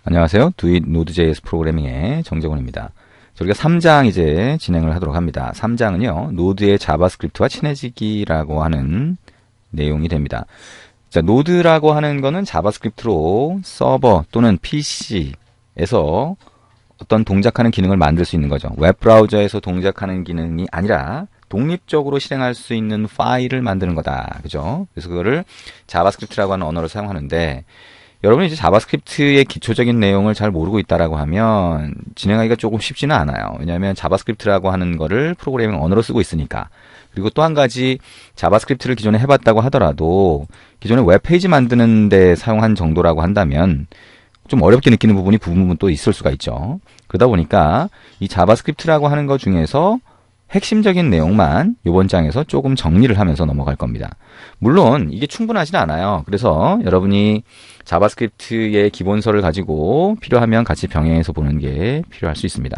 안녕하세요. 두잇 노드.js 프로그래밍의 정재곤입니다. 저희가 3장 이제 진행을 하도록 합니다. 3장은요, 노드의 자바스크립트와 친해지기라고 하는 내용이 됩니다. 자, 노드라고 하는 거는 자바스크립트로 서버 또는 PC에서 어떤 동작하는 기능을 만들 수 있는 거죠. 웹브라우저에서 동작하는 기능이 아니라 독립적으로 실행할 수 있는 파일을 만드는 거다. 그죠? 그래서 그거를 자바스크립트라고 하는 언어를 사용하는데, 여러분이 이제 자바스크립트의 기초적인 내용을 잘 모르고 있다라고 하면 진행하기가 조금 쉽지는 않아요. 왜냐하면 자바스크립트라고 하는 거를 프로그래밍 언어로 쓰고 있으니까. 그리고 또 한 가지, 자바스크립트를 기존에 해봤다고 하더라도 기존에 웹페이지 만드는 데 사용한 정도라고 한다면 좀 어렵게 느끼는 부분은 또 있을 수가 있죠. 그러다 보니까 이 자바스크립트라고 하는 것 중에서 핵심적인 내용만 이번 장에서 조금 정리를 하면서 넘어갈 겁니다. 물론 이게 충분하진 않아요. 그래서 여러분이 자바스크립트의 기본서를 가지고 필요하면 같이 병행해서 보는 게 필요할 수 있습니다.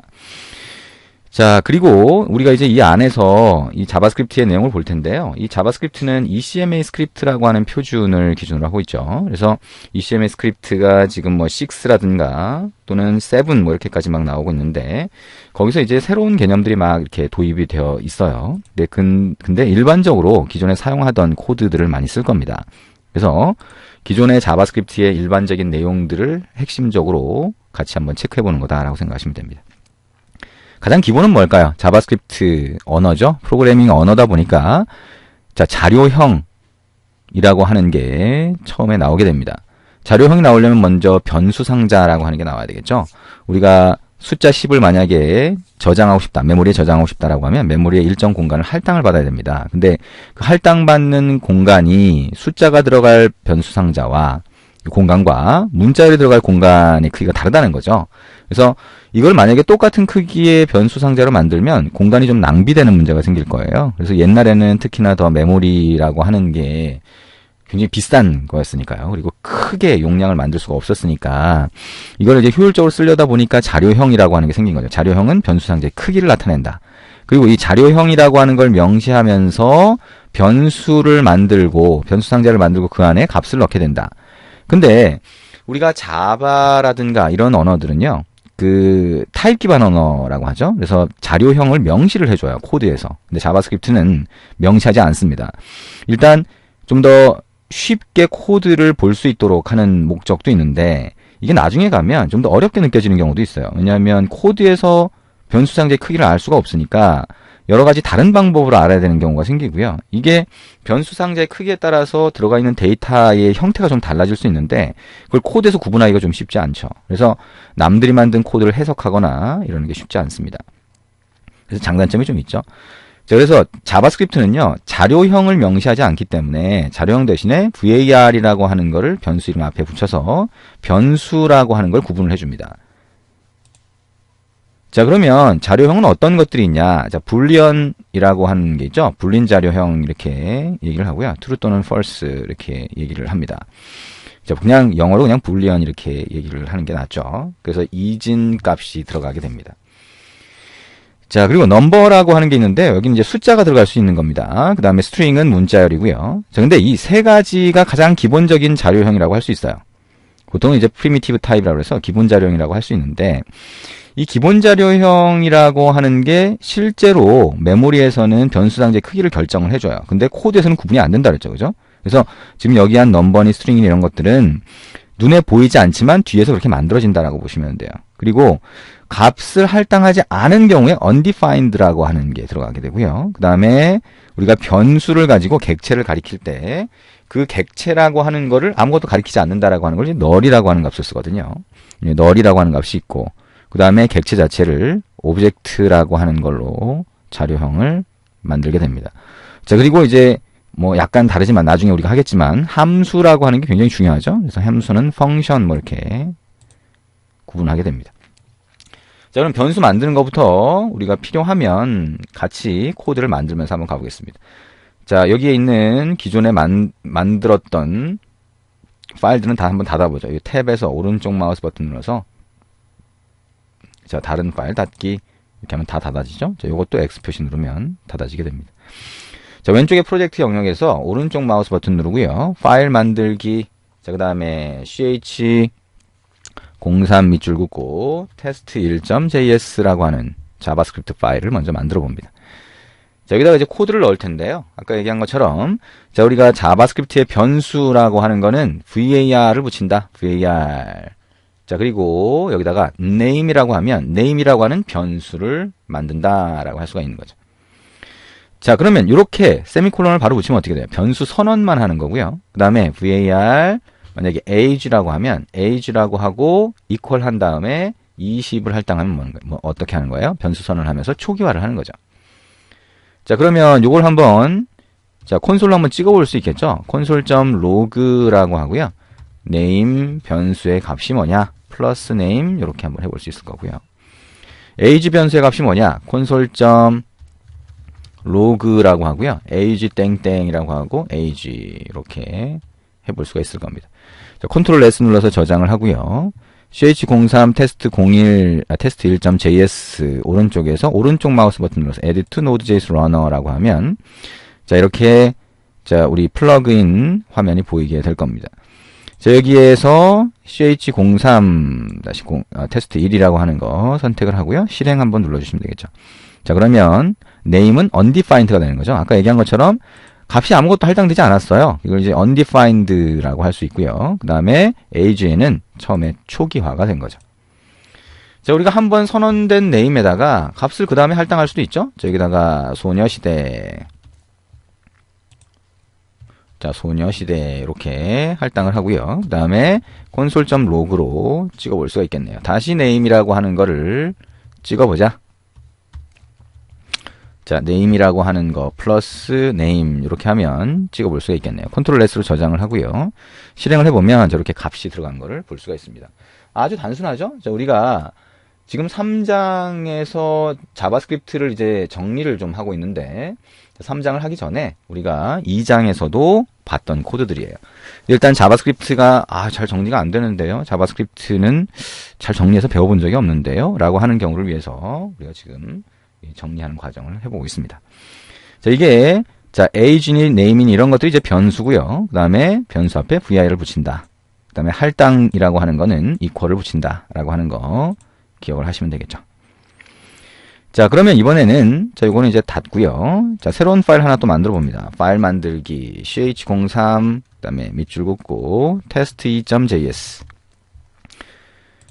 자, 그리고 우리가 이제 이 안에서 이 자바스크립트의 내용을 볼 텐데요. 이 자바스크립트는 ECMA 스크립트라고 하는 표준을 기준으로 하고 있죠. 그래서 ECMA 스크립트가 지금 뭐 6라든가 또는 7 뭐 이렇게까지 막 나오고 있는데, 거기서 이제 새로운 개념들이 막 이렇게 도입이 되어 있어요. 근데 일반적으로 기존에 사용하던 코드들을 많이 쓸 겁니다. 그래서 기존의 자바스크립트의 일반적인 내용들을 핵심적으로 같이 한번 체크해 보는 거다라고 생각하시면 됩니다. 가장 기본은 뭘까요? 자바스크립트 언어죠. 프로그래밍 언어다 보니까 자, 자료형이라고 하는 게 처음에 나오게 됩니다. 자료형이 나오려면 먼저 변수 상자라고 하는 게 나와야 되겠죠. 우리가 숫자 10을 만약에 저장하고 싶다, 메모리에 저장하고 싶다라고 하면 메모리의 일정 공간을 할당을 받아야 됩니다. 근데 그 할당받는 공간이 숫자가 들어갈 변수 상자와 공간과 문자열이 들어갈 공간의 크기가 다르다는 거죠. 그래서 이걸 만약에 똑같은 크기의 변수 상자로 만들면 공간이 좀 낭비되는 문제가 생길 거예요. 그래서 옛날에는 특히나 더 메모리라고 하는 게 굉장히 비싼 거였으니까요. 그리고 크게 용량을 만들 수가 없었으니까 이걸 이제 효율적으로 쓰려다 보니까 자료형이라고 하는 게 생긴 거죠. 자료형은 변수 상자의 크기를 나타낸다. 그리고 이 자료형이라고 하는 걸 명시하면서 변수를 만들고 변수 상자를 만들고 그 안에 값을 넣게 된다. 근데 우리가 자바라든가 이런 언어들은요, 그 타입 기반 언어라고 하죠. 그래서 자료형을 명시를 해줘요, 코드에서. 근데 자바스크립트는 명시하지 않습니다. 일단 좀 더 쉽게 코드를 볼 수 있도록 하는 목적도 있는데, 이게 나중에 가면 좀 더 어렵게 느껴지는 경우도 있어요. 왜냐하면 코드에서 변수 상자의 크기를 알 수가 없으니까 여러 가지 다른 방법으로 알아야 되는 경우가 생기고요. 이게 변수 상자의 크기에 따라서 들어가 있는 데이터의 형태가 좀 달라질 수 있는데, 그걸 코드에서 구분하기가 좀 쉽지 않죠. 그래서 남들이 만든 코드를 해석하거나 이러는 게 쉽지 않습니다. 그래서 장단점이 좀 있죠. 자, 그래서 자바스크립트는요, 자료형을 명시하지 않기 때문에 자료형 대신에 var이라고 하는 거를 변수 이름 앞에 붙여서 변수라고 하는 걸 구분을 해줍니다. 자, 그러면 자료형은 어떤 것들이 있냐? 자, 불리언이라고 하는 게 있죠. 불린 자료형 이렇게 얘기를 하고요. true 또는 false 이렇게 얘기를 합니다. 자, 그냥 영어로 그냥 불리언 이렇게 얘기를 하는 게 낫죠. 그래서 이진 값이 들어가게 됩니다. 자, 그리고 넘버라고 하는 게 있는데, 여기는 이제 숫자가 들어갈 수 있는 겁니다. 그 다음에 스트링은 문자열이고요. 자, 근데 이 세 가지가 가장 기본적인 자료형이라고 할 수 있어요. 보통은 이제 프리미티브 타입이라고 해서 기본 자료형이라고 할 수 있는데, 이 기본 자료형이라고 하는 게 실제로 메모리에서는 변수 상자의 크기를 결정을 해줘요. 근데 코드에서는 구분이 안 된다 그랬죠. 그죠? 그래서 지금 여기 한 넘버니 스트링이니 이런 것들은 눈에 보이지 않지만 뒤에서 그렇게 만들어진다라고 보시면 돼요. 그리고 값을 할당하지 않은 경우에 undefined라고 하는 게 들어가게 되고요. 그 다음에 우리가 변수를 가지고 객체를 가리킬 때 그 객체라고 하는 거를 아무것도 가리키지 않는다라고 하는 걸 null이라고 하는 값을 쓰거든요. null이라고 하는 값이 있고, 그 다음에 객체 자체를 오브젝트라고 하는 걸로 자료형을 만들게 됩니다. 자, 그리고 이제 뭐 약간 다르지만 나중에 우리가 하겠지만 함수라고 하는 게 굉장히 중요하죠. 그래서 함수는 펑션 뭐 이렇게 구분하게 됩니다. 자, 그럼 변수 만드는 것부터 우리가 필요하면 같이 코드를 만들면서 한번 가보겠습니다. 자, 여기에 있는 기존에 만들었던 파일들은 다 한번 닫아보죠. 이 탭에서 오른쪽 마우스 버튼 눌러서, 자, 다른 파일 닫기 이렇게 하면 다 닫아지죠. 자, 요것도 X 표시 누르면 닫아지게 됩니다. 자, 왼쪽에 프로젝트 영역에서 오른쪽 마우스 버튼 누르고요. 파일 만들기, 자, 그 다음에 ch 03 밑줄 긋고 test1.js라고 하는 자바스크립트 파일을 먼저 만들어 봅니다. 자, 여기다가 이제 코드를 넣을 텐데요. 아까 얘기한 것처럼, 자, 우리가 자바스크립트의 변수라고 하는 거는 var을 붙인다. var. 자, 그리고 여기다가 name이라고 하면, name이라고 하는 변수를 만든다라고 할 수가 있는 거죠. 자, 그러면 이렇게 세미콜론을 바로 붙이면 어떻게 돼요? 변수 선언만 하는 거고요. 그 다음에 var, 만약에 age라고 하면, age라고 하고, equal 한 다음에 20을 할당하면 어떻게 하는 거예요? 변수 선언을 하면서 초기화를 하는 거죠. 자, 그러면 요걸 한번, 자, 콘솔로 한번 찍어볼 수 있겠죠? console.log라고 하고요. name 변수의 값이 뭐냐? 플러스 name, 이렇게 한번 해볼 수 있을 거고요. age 변수의 값이 뭐냐? console.log라고 하고요. age 땡땡이라고 하고, age, 이렇게 해볼 수가 있을 겁니다. 자, 컨트롤 S 눌러서 저장을 하고요. ch03 테스트 1.js 오른쪽에서 오른쪽 마우스 버튼 눌러서 add to node.js runner라고 하면 자, 이렇게 자, 우리 플러그인 화면이 보이게 될 겁니다. 자, 여기에서 ch03 테스트 1이라고 하는 거 선택을 하고요. 실행 한번 눌러주시면 되겠죠. 자, 그러면 name은 undefined가 되는 거죠. 아까 얘기한 것처럼 값이 아무것도 할당되지 않았어요. 이걸 이제 undefined라고 할 수 있고요. 그 다음에 age에는 처음에 초기화가 된 거죠. 자, 우리가 한번 선언된 name에다가 값을 그 다음에 할당할 수도 있죠. 자, 여기다가 소녀시대. 자, 소녀시대 이렇게 할당을 하고요. 그 다음에 console.log로 찍어볼 수가 있겠네요. 다시 name이라고 하는 거를 찍어보자. 자, name이라고 하는 거 플러스 name 이렇게 하면 찍어볼 수가 있겠네요. 컨트롤 S로 저장을 하고요. 실행을 해보면 저렇게 값이 들어간 거를 볼 수가 있습니다. 아주 단순하죠? 자, 우리가 지금 3장에서 자바스크립트를 이제 정리를 좀 하고 있는데 3장을 하기 전에 우리가 2장에서도 봤던 코드들이에요. 일단 자바스크립트가 잘 정리가 안 되는데요. 자바스크립트는 잘 정리해서 배워본 적이 없는데요. 라고 하는 경우를 위해서 우리가 지금 정리하는 과정을 해보고 있습니다. 자, 이게, 자, age니, name이니 이런 것들이 이제 변수고요. 그 다음에 변수 앞에 vir을 붙인다. 그 다음에 할당이라고 하는 거는 equal을 붙인다. 라고 하는 거 기억을 하시면 되겠죠. 자, 그러면 이번에는, 자, 요거는 이제 닫고요. 자, 새로운 파일 하나 또 만들어 봅니다. 파일 만들기, ch03, 그 다음에 밑줄 긋고, test2.js.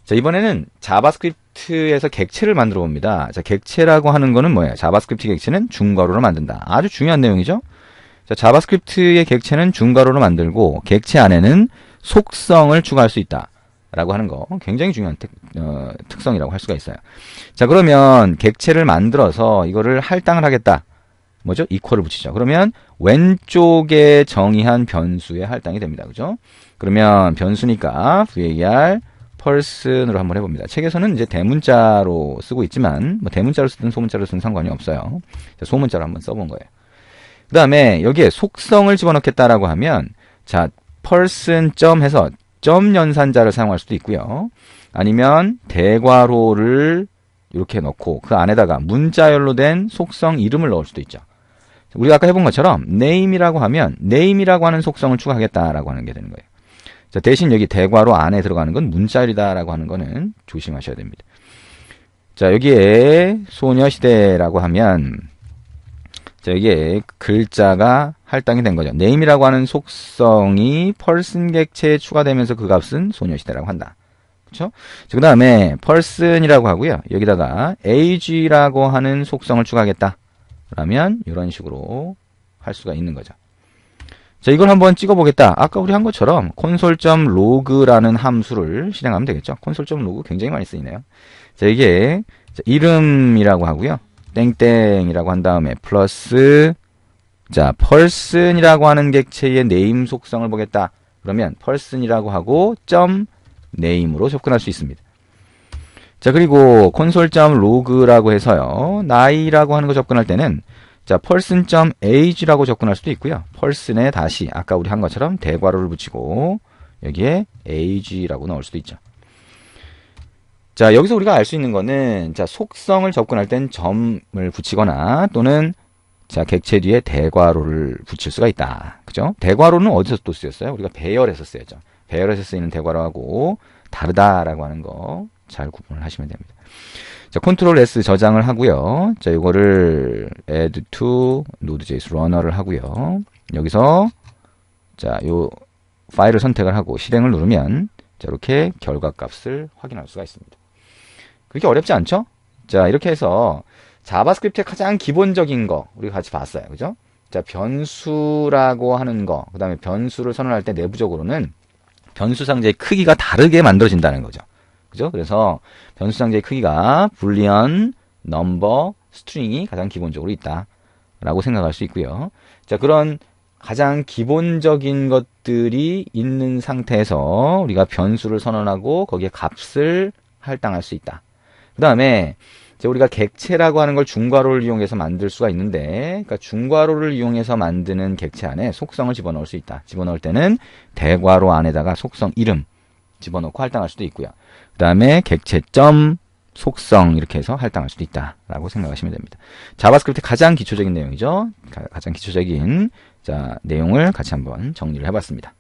자, 이번에는 자바스크립트에서 객체를 만들어 봅니다. 자, 객체라고 하는 거는 뭐예요? 자바스크립트 객체는 중괄호로 만든다. 아주 중요한 내용이죠? 자, 자바스크립트의 객체는 중괄호로 만들고, 객체 안에는 속성을 추가할 수 있다. 라고 하는 거. 굉장히 중요한 특성이라고 할 수가 있어요. 자, 그러면 객체를 만들어서 이거를 할당을 하겠다. 뭐죠? equal을 붙이죠. 그러면 왼쪽에 정의한 변수에 할당이 됩니다. 그죠? 그러면 변수니까 var person으로 한번 해봅니다. 책에서는 이제 대문자로 쓰고 있지만 뭐 대문자로 쓰든 소문자로 쓰든 상관이 없어요. 자, 소문자로 한번 써본 거예요. 그 다음에 여기에 속성을 집어넣겠다라고 하면 자, person 점 해서 점 연산자를 사용할 수도 있고요. 아니면 대괄호를 이렇게 넣고 그 안에다가 문자열로 된 속성 이름을 넣을 수도 있죠. 우리가 아까 해본 것처럼 name이라고 하면 name이라고 하는 속성을 추가하겠다라고 하는 게 되는 거예요. 자, 대신 여기 대괄호 안에 들어가는 건 문자열이다라고 하는 거는 조심하셔야 됩니다. 자, 여기에 소녀시대라고 하면 자, 이게 글자가 할당이 된 거죠. name이라고 하는 속성이 person 객체에 추가되면서 그 값은 소녀시대라고 한다. 그렇죠? 그 다음에 person이라고 하고요. 여기다가 age라고 하는 속성을 추가하겠다. 그러면 이런 식으로 할 수가 있는 거죠. 자, 이걸 한번 찍어보겠다. 아까 우리 한 것처럼 console.log라는 함수를 실행하면 되겠죠. console.log 굉장히 많이 쓰이네요. 자, 이게 이름이라고 하고요. 땡땡이라고 한 다음에 플러스 자, person이라고 하는 객체의 name 속성을 보겠다. 그러면 person이라고 하고 점 name으로 접근할 수 있습니다. 자, 그리고 console.log라고 해서요. 나이라고 하는 거 접근할 때는 자, person.age라고 접근할 수도 있고요. person에 다시 아까 우리 한 것처럼 대괄호를 붙이고 여기에 age라고 넣을 수도 있죠. 자, 여기서 우리가 알 수 있는 거는 자, 속성을 접근할 땐 점을 붙이거나 또는 자, 객체 뒤에 대괄호를 붙일 수가 있다. 그죠? 대괄호는 어디서 또 쓰였어요? 우리가 배열에서 쓰였죠. 배열에서 쓰이는 대괄호하고 다르다라고 하는 거 잘 구분을 하시면 됩니다. 자, 컨트롤 S 저장을 하고요. 자, 이거를 add to node.js runner를 하고요. 여기서 자, 요 파일을 선택을 하고 실행을 누르면 자, 이렇게 결과값을 확인할 수가 있습니다. 그렇게 어렵지 않죠? 자, 이렇게 해서 자바스크립트의 가장 기본적인 거 우리가 같이 봤어요. 그죠? 자, 변수라고 하는 거, 그 다음에 변수를 선언할 때 내부적으로는 변수 상자의 크기가 다르게 만들어진다는 거죠. 그죠? 그래서 변수 상자의 크기가 불리언, 넘버, 스트링이 가장 기본적으로 있다라고 생각할 수 있고요. 자, 그런 가장 기본적인 것들이 있는 상태에서 우리가 변수를 선언하고 거기에 값을 할당할 수 있다. 그 다음에 우리가 객체라고 하는 걸 중괄호를 이용해서 만들 수가 있는데, 그러니까 중괄호를 이용해서 만드는 객체 안에 속성을 집어넣을 수 있다. 집어넣을 때는 대괄호 안에다가 속성 이름 집어넣고 할당할 수도 있고요. 그 다음에 객체점 속성 이렇게 해서 할당할 수도 있다라고 생각하시면 됩니다. 자바스크립트의 가장 기초적인 내용이죠. 가장 기초적인 자 내용을 같이 한번 정리를 해봤습니다.